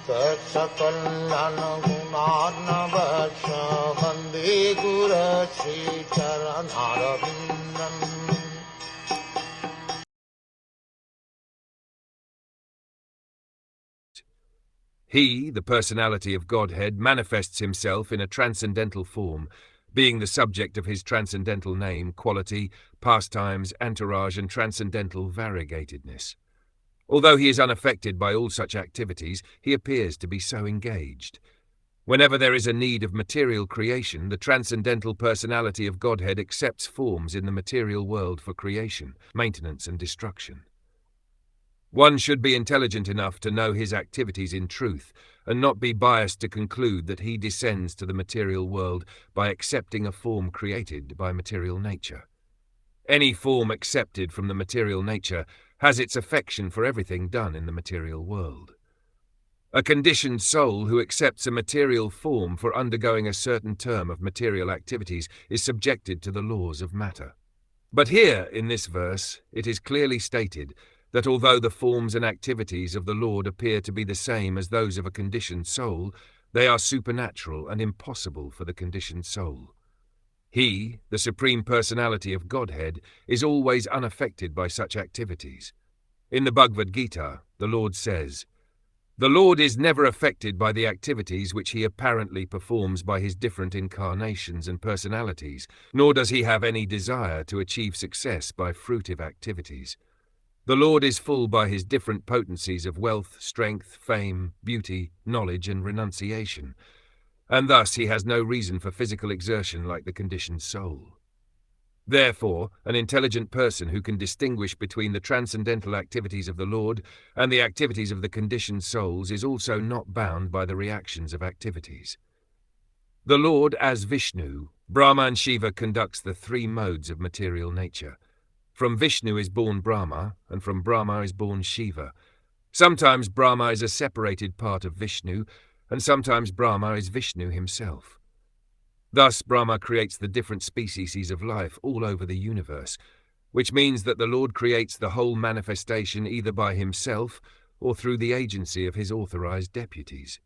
Saksakallan gunarnavasya Vande Guru Sri Charanaravindan. He, the personality of Godhead, manifests himself in a transcendental form, being the subject of his transcendental name, quality, pastimes, entourage, and transcendental variegatedness. Although he is unaffected by all such activities, he appears to be so engaged. Whenever there is a need of material creation, the transcendental personality of Godhead accepts forms in the material world for creation, maintenance, and destruction. One should be intelligent enough to know his activities in truth, and not be biased to conclude that he descends to the material world by accepting a form created by material nature. Any form accepted from the material nature has its affection for everything done in the material world. A conditioned soul who accepts a material form for undergoing a certain term of material activities is subjected to the laws of matter. But here, in this verse, it is clearly stated that although the forms and activities of the Lord appear to be the same as those of a conditioned soul, they are supernatural and impossible for the conditioned soul. He, the Supreme Personality of Godhead, is always unaffected by such activities. In the Bhagavad Gita, the Lord says, "The Lord is never affected by the activities which he apparently performs by his different incarnations and personalities, nor does he have any desire to achieve success by fruitive activities. The Lord is full by his different potencies of wealth, strength, fame, beauty, knowledge, and renunciation, and thus he has no reason for physical exertion like the conditioned soul. Therefore, an intelligent person who can distinguish between the transcendental activities of the Lord and the activities of the conditioned souls is also not bound by the reactions of activities. The Lord as Vishnu, Brahma and Shiva conducts the three modes of material nature. From Vishnu is born Brahma, and from Brahma is born Shiva. Sometimes Brahma is a separated part of Vishnu, and sometimes Brahma is Vishnu himself. Thus Brahma creates the different species of life all over the universe, which means that the Lord creates the whole manifestation either by himself or through the agency of his authorized deputies.